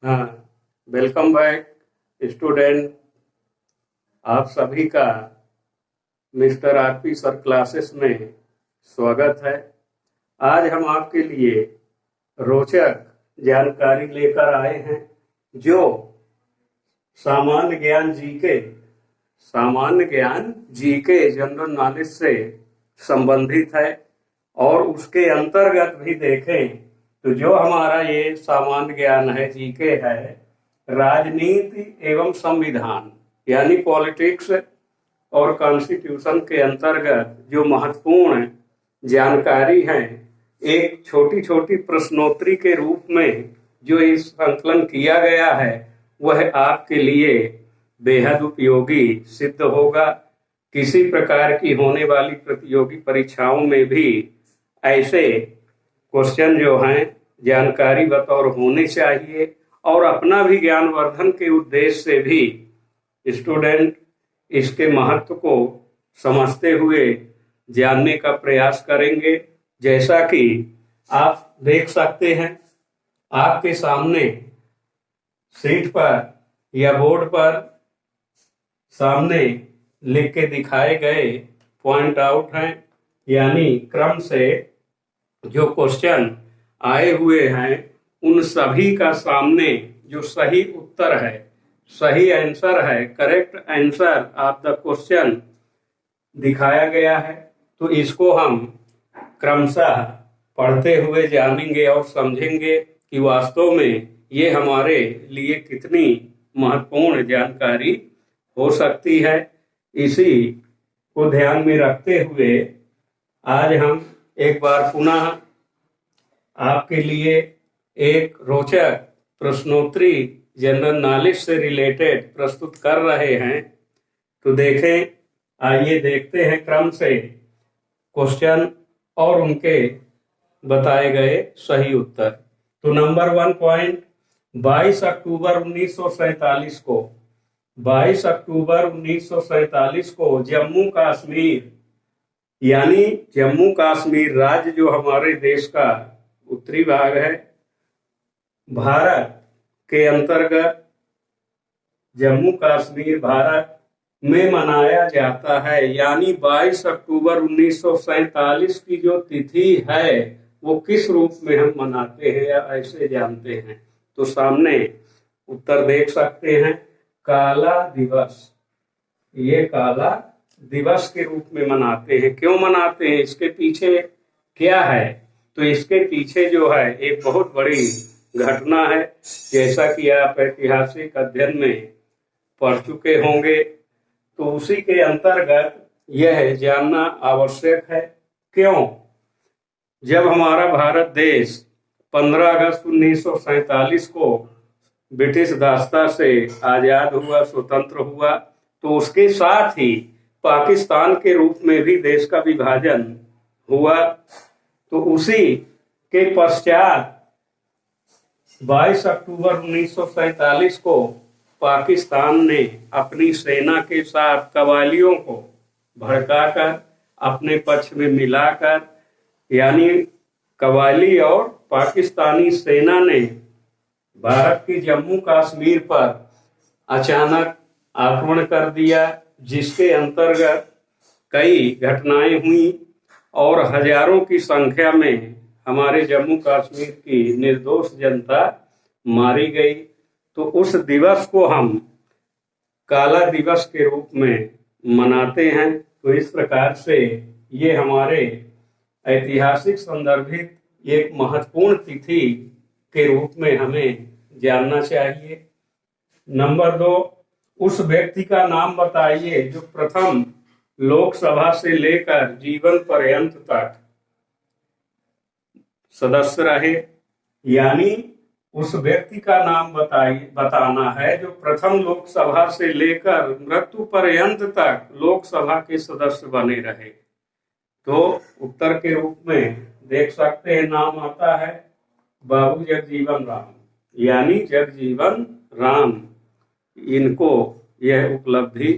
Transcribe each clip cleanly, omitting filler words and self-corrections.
हाँ, welcome back student. आप सभी का मिस्टर आरपी सर क्लासेस में स्वागत है। आज हम आपके लिए रोचक जानकारी लेकर आए हैं जो सामान्य ज्ञान जीके जनरल नॉलेज से संबंधित है। और उसके अंतर्गत भी देखें तो जो हमारा ये सामान्य ज्ञान है, जीके है, राजनीति एवं संविधान यानी पॉलिटिक्स और कॉन्स्टिट्यूशन के अंतर्गत जो महत्वपूर्ण जानकारी है, एक छोटी छोटी प्रश्नोत्तरी के रूप में जो इस संकलन किया गया है, वह आपके लिए बेहद उपयोगी सिद्ध होगा। किसी प्रकार की होने वाली प्रतियोगी परीक्षाओं में भी ऐसे क्वेश्चन जो हैं जानकारी बतौर होने चाहिए, और अपना भी ज्ञानवर्धन के उद्देश्य से भी स्टूडेंट इसके महत्व को समझते हुए जानने का प्रयास करेंगे। जैसा कि आप देख सकते हैं, आपके सामने शीट पर या बोर्ड पर सामने लिख के दिखाए गए पॉइंट आउट हैं, यानी क्रम से जो क्वेश्चन आए हुए हैं उन सभी का सामने जो सही उत्तर है, सही आंसर है, correct answer of the question दिखाया गया है। तो इसको हम क्रमशः पढ़ते हुए जानेंगे और समझेंगे कि वास्तव में ये हमारे लिए कितनी महत्वपूर्ण जानकारी हो सकती है। इसी को ध्यान में रखते हुए आज हम एक बार पुनः आपके लिए एक रोचक प्रश्नोत्तरी जनरल नॉलेज से रिलेटेड प्रस्तुत कर रहे हैं। तो देखें, आइए देखते हैं क्रम से क्वेश्चन और उनके बताए गए सही उत्तर। तो नंबर 1 पॉइंट, 22 अक्टूबर 1947 को 22 अक्टूबर 1947 को जम्मू कश्मीर यानी जम्मू कश्मीर राज्य जो हमारे देश का उत्तरी भाग है, भारत के अंतर्गत जम्मू कश्मीर भारत में मनाया जाता है। यानी 22 अक्टूबर 1947 की जो तिथि है वो किस रूप में हम मनाते हैं या ऐसे जानते हैं। तो सामने उत्तर देख सकते हैं, काला दिवस। ये काला दिवस के रूप में मनाते हैं। क्यों मनाते हैं, इसके पीछे क्या है? तो इसके पीछे जो है एक बहुत बड़ी घटना है, जैसा कि आप ऐतिहासिक अध्ययन में पढ़ चुके होंगे। तो उसी के अंतर्गत यह जानना आवश्यक है। क्यों? जब हमारा भारत देश 15 अगस्त 1947 को ब्रिटिश दासता से आजाद हुआ, स्वतंत्र हुआ, तो उसके साथ ही पाकिस्तान के रूप में भी देश का विभाजन हुआ। तो उसी के पश्चात 22 अक्टूबर 1947 को पाकिस्तान ने अपनी सेना के साथ कबालियों को भड़काकर अपने पक्ष में मिलाकर, यानी कबाली और पाकिस्तानी सेना ने भारत के जम्मू कश्मीर पर अचानक आक्रमण कर दिया, जिसके अंतर्गत कई घटनाएं हुई और हजारों की संख्या में हमारे जम्मू कश्मीर की निर्दोष जनता मारी गई। तो उस दिवस को हम काला दिवस के रूप में मनाते हैं। तो इस प्रकार से ये हमारे ऐतिहासिक संदर्भित एक महत्वपूर्ण तिथि के रूप में हमें जानना चाहिए। नंबर 2, उस व्यक्ति का नाम बताइए जो प्रथम लोकसभा से लेकर जीवन पर्यंत तक सदस्य रहे। यानी उस व्यक्ति का नाम बताना है जो प्रथम लोकसभा से लेकर मृत्यु पर्यंत तक लोकसभा के सदस्य बने रहे। तो उत्तर के रूप में देख सकते हैं, नाम आता है बाबू जगजीवन राम, यानी जगजीवन राम। इनको यह उपलब्धि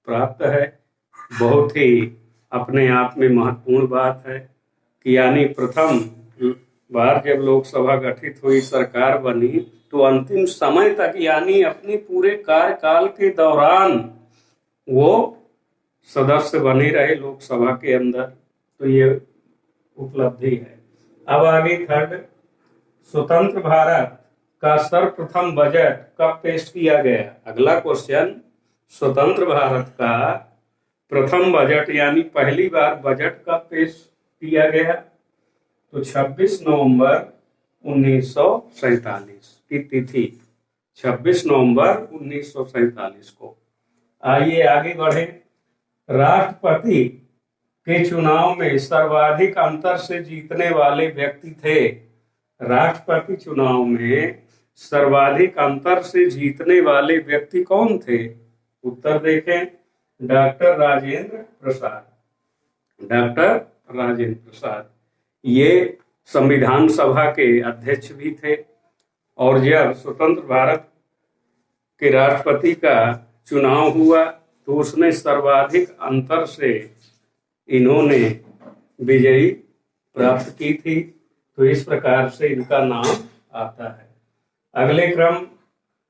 प्राप्त है। बहुत ही अपने आप में महत्वपूर्ण बात है कि यानी प्रथम बार जब लोकसभा गठित हुई, सरकार बनी, तो अंतिम समय तक यानी अपने पूरे कार्यकाल के दौरान वो सदस्य बने रहे लोकसभा के अंदर। तो ये उपलब्धि है। अब आगे थर्ड, स्वतंत्र भारत का सर्वप्रथम बजट कब पेश किया गया? अगला क्वेश्चन, स्वतंत्र भारत का प्रथम बजट यानी पहली बार बजट कब पेश किया गया? तो 26 नवंबर 1947 की तिथि, 26 नवंबर 1947 को। आइए आगे बढ़े। राष्ट्रपति के चुनाव में सर्वाधिक अंतर से जीतने वाले व्यक्ति थे। राष्ट्रपति चुनाव में सर्वाधिक अंतर से जीतने वाले व्यक्ति कौन थे? उत्तर देखें, डॉक्टर राजेंद्र प्रसाद। डॉक्टर राजेंद्र प्रसाद ये संविधान सभा के अध्यक्ष भी थे। और जब स्वतंत्र भारत के राष्ट्रपति का चुनाव हुआ तो उसमें सर्वाधिक अंतर से इन्होंने विजयी प्राप्त की थी। तो इस प्रकार से इनका नाम आता है। अगले क्रम,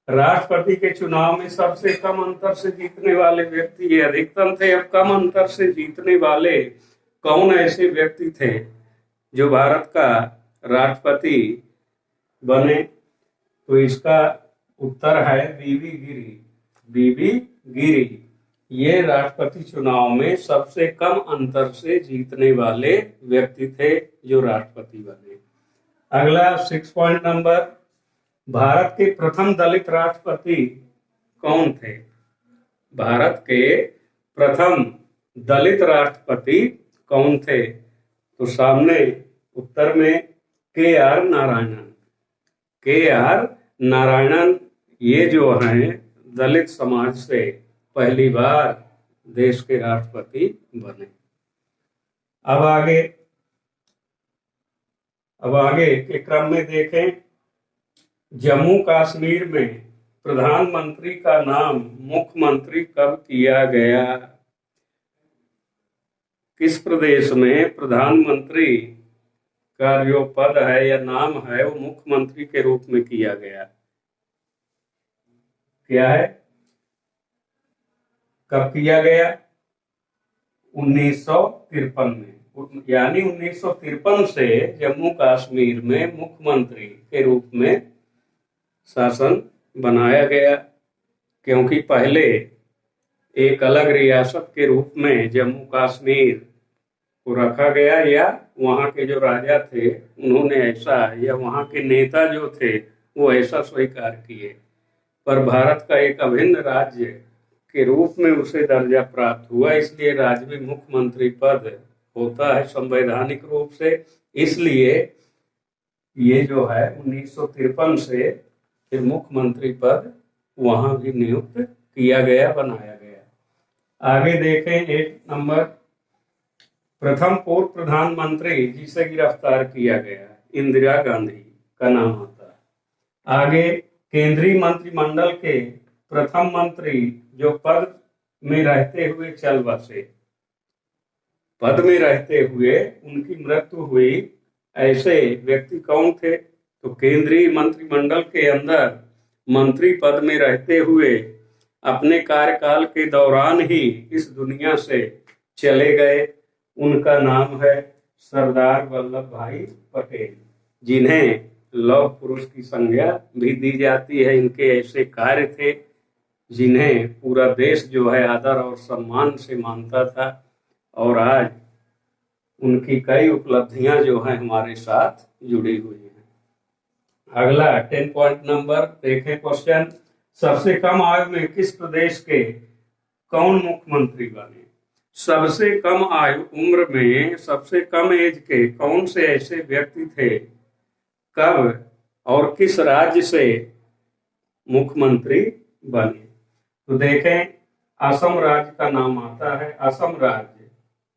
राष्ट्रपति के चुनाव में सबसे कम अंतर से जीतने वाले व्यक्ति, ये अधिकतम थे, अब कम अंतर से जीतने वाले कौन ऐसे व्यक्ति थे जो भारत का राष्ट्रपति बने? तो इसका उत्तर है बीबी गिरी। बीबी गिरी ये राष्ट्रपति चुनाव में सबसे कम अंतर से जीतने वाले व्यक्ति थे जो राष्ट्रपति बने। अगला 6 पॉइंट नंबर, भारत के प्रथम दलित राष्ट्रपति कौन थे? भारत के प्रथम दलित राष्ट्रपति कौन थे? तो सामने उत्तर में के.आर. नारायणन। के.आर. नारायणन ये जो हैं दलित समाज से पहली बार देश के राष्ट्रपति बने। अब आगे के क्रम में देखें, जम्मू कश्मीर में प्रधानमंत्री का नाम मुख्यमंत्री कब किया गया? किस प्रदेश में प्रधानमंत्री का जो पद है या नाम है वो मुख्यमंत्री के रूप में किया गया? क्या है, कब किया गया? 1953 में। यानी 1953 से जम्मू कश्मीर में मुख्यमंत्री के रूप में शासन बनाया गया, क्योंकि पहले एक अलग रियासत के रूप में जम्मू कश्मीर को रखा गया, या वहाँ के जो राजा थे उन्होंने ऐसा, या वहाँ के नेता जो थे वो ऐसा स्वीकार किए। पर भारत का एक अभिन्न राज्य के रूप में उसे दर्जा प्राप्त हुआ, इसलिए राज्य में मुख्यमंत्री पद होता है संवैधानिक रूप से। इसलिए ये जो है 1953 से फिर मुख्यमंत्री पद वहां भी नियुक्त किया गया, बनाया गया। आगे देखें 8 नंबर, प्रथम पूर्व प्रधानमंत्री जिसे गिरफ्तार किया गया इंदिरा गांधी का नाम आता है। आगे केंद्रीय मंत्रिमंडल के प्रथम मंत्री जो पद में रहते हुए चल बसे, पद में रहते हुए उनकी मृत्यु हुई, ऐसे व्यक्ति कौन थे? तो केंद्रीय मंत्रिमंडल के अंदर मंत्री पद में रहते हुए अपने कार्यकाल के दौरान ही इस दुनिया से चले गए, उनका नाम है सरदार वल्लभ भाई पटेल, जिन्हें लौह पुरुष की संज्ञा भी दी जाती है। इनके ऐसे कार्य थे जिन्हें पूरा देश जो है आदर और सम्मान से मानता था, और आज उनकी कई उपलब्धियां जो हैं हमारे साथ जुड़ी हुई हैं। अगला 10 पॉइंट नंबर देखें क्वेश्चन, सबसे कम आयु में किस प्रदेश के कौन मुख्यमंत्री बने? सबसे कम आयु उम्र में सबसे कम एज के कौन से ऐसे व्यक्ति थे, कब और किस राज्य से मुख्यमंत्री बने? तो देखें, असम राज्य का नाम आता है। असम राज्य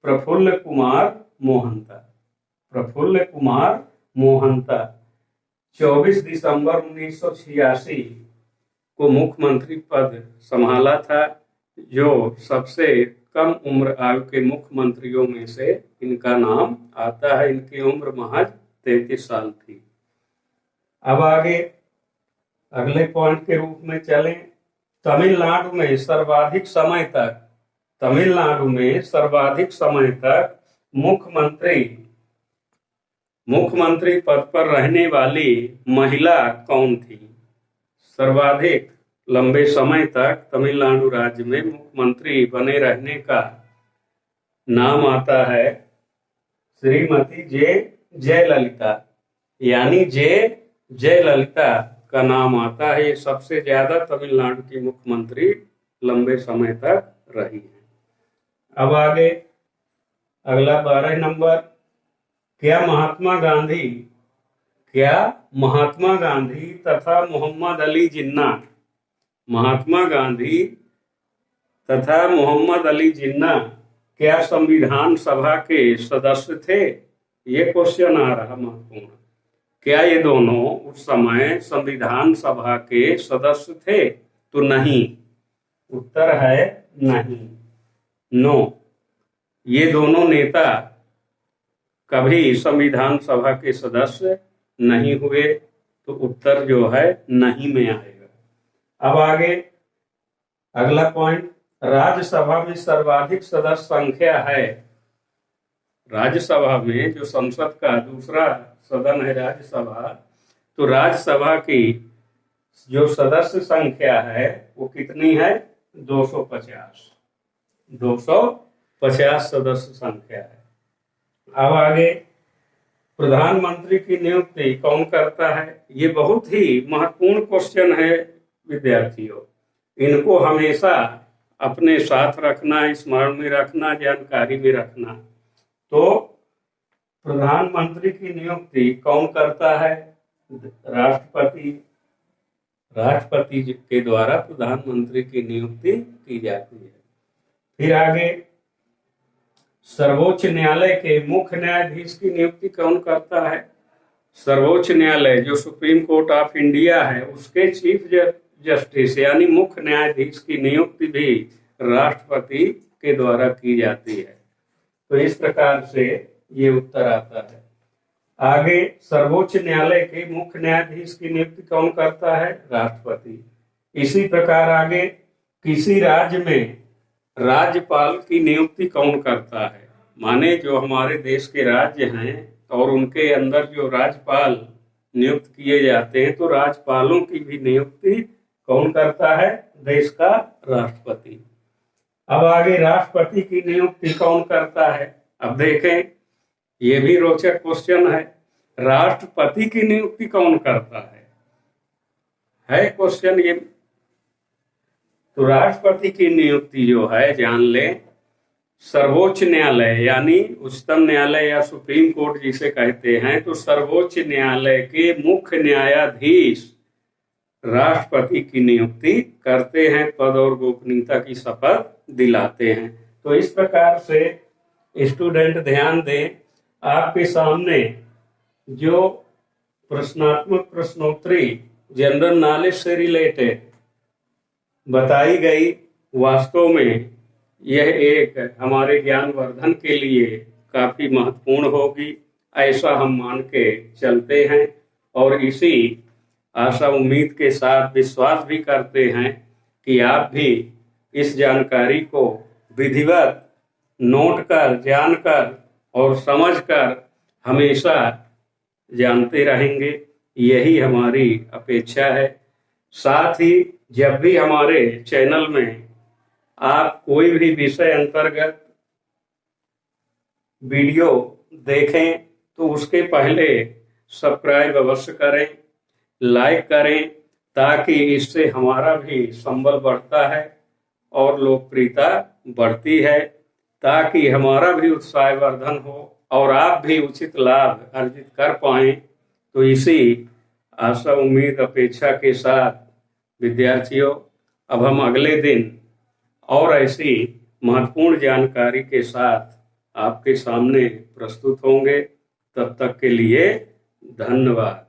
प्रफुल्ल कुमार मोहंता। प्रफुल्ल कुमार मोहंता 24 दिसंबर 1986 को मुख्यमंत्री पद संभाला था, जो सबसे कम उम्र आयु के मुख्यमंत्रियों में से इनका नाम आता है। इनकी उम्र महज 33 साल थी। अब आगे अगले पॉइंट के रूप में चलें। तमिलनाडु में सर्वाधिक समय तक मुख्यमंत्री पद पर रहने वाली महिला कौन थी? सर्वाधिक लंबे समय तक तमिलनाडु राज्य में मुख्यमंत्री बने रहने का नाम आता है श्रीमती जयललिता, यानी जयललिता का नाम आता है। ये सबसे ज्यादा तमिलनाडु की मुख्यमंत्री लंबे समय तक रही है। अब आगे अगला 12 नंबर, क्या महात्मा गांधी तथा मोहम्मद अली जिन्ना क्या संविधान सभा के सदस्य थे? ये क्वेश्चन आ रहा महत्वपूर्ण। क्या ये दोनों उस समय संविधान सभा के सदस्य थे? तो नहीं, उत्तर है नहीं, नो। ये दोनों नेता कभी संविधान सभा के सदस्य नहीं हुए, तो उत्तर जो है नहीं में आएगा। अब आगे अगला पॉइंट, राज्यसभा में सर्वाधिक सदस्य संख्या है। राज्यसभा में जो संसद का दूसरा सदन है राज्यसभा, तो राज्यसभा की जो सदस्य संख्या है वो कितनी है? 250 सदस्य संख्या है। अब आगे प्रधानमंत्री की नियुक्ति कौन करता है? ये बहुत ही महत्वपूर्ण क्वेश्चन है विद्यार्थियों। इनको हमेशा अपने साथ रखना, स्मरण में रखना, जानकारी में रखना। तो प्रधानमंत्री की नियुक्ति कौन करता है? राष्ट्रपति के द्वारा प्रधानमंत्री की नियुक्ति की जाती है। फिर आगे सर्वोच्च न्यायालय के मुख्य न्यायाधीश की नियुक्ति कौन करता है? सर्वोच्च न्यायालय जो सुप्रीम कोर्ट ऑफ इंडिया है, उसके चीफ जस्टिस यानी मुख्य न्यायाधीश की नियुक्ति भी राष्ट्रपति के द्वारा की जाती है। तो इस प्रकार से ये उत्तर आता है। आगे सर्वोच्च न्यायालय के मुख्य न्यायाधीश की नियुक्ति कौन करता है? राष्ट्रपति। इसी प्रकार आगे किसी राज्य में राज्यपाल की नियुक्ति कौन करता है? माने जो हमारे देश के राज्य हैं और उनके अंदर जो राज्यपाल नियुक्त किए जाते हैं, तो राज्यपालों की भी नियुक्ति कौन करता है? देश का राष्ट्रपति। अब आगे राष्ट्रपति की नियुक्ति कौन करता है? अब देखें, ये भी रोचक क्वेश्चन है। राष्ट्रपति की नियुक्ति कौन करता है क्वेश्चन ये। तो राष्ट्रपति की नियुक्ति जो है, जान लें, सर्वोच्च न्यायालय यानी उच्चतम न्यायालय या सुप्रीम कोर्ट जिसे कहते हैं, तो सर्वोच्च न्यायालय के मुख्य न्यायाधीश राष्ट्रपति की नियुक्ति करते हैं, पद और गोपनीयता की शपथ दिलाते हैं। तो इस प्रकार से स्टूडेंट ध्यान दें, आपके सामने जो प्रश्नात्मक प्रश्नोत्तरी जनरल नॉलेज से रिलेटेड बताई गई, वास्तव में यह एक हमारे ज्ञानवर्धन के लिए काफी महत्वपूर्ण होगी, ऐसा हम मान के चलते हैं। और इसी आशा उम्मीद के साथ विश्वास भी करते हैं कि आप भी इस जानकारी को विधिवत नोट कर, जानकर और समझकर हमेशा जानते रहेंगे, यही हमारी अपेक्षा है। साथ ही जब भी हमारे चैनल में आप कोई भी विषय अंतर्गत वीडियो देखें, तो उसके पहले सब्सक्राइब अवश्य करें, लाइक करें, ताकि इससे हमारा भी संबल बढ़ता है और लोकप्रियता बढ़ती है, ताकि हमारा भी उत्साहवर्धन हो और आप भी उचित लाभ अर्जित कर पाएं। तो इसी आशा उम्मीद अपेक्षा के साथ विद्यार्थियों, अब हम अगले दिन और ऐसी महत्वपूर्ण जानकारी के साथ आपके सामने प्रस्तुत होंगे। तब तक के लिए धन्यवाद।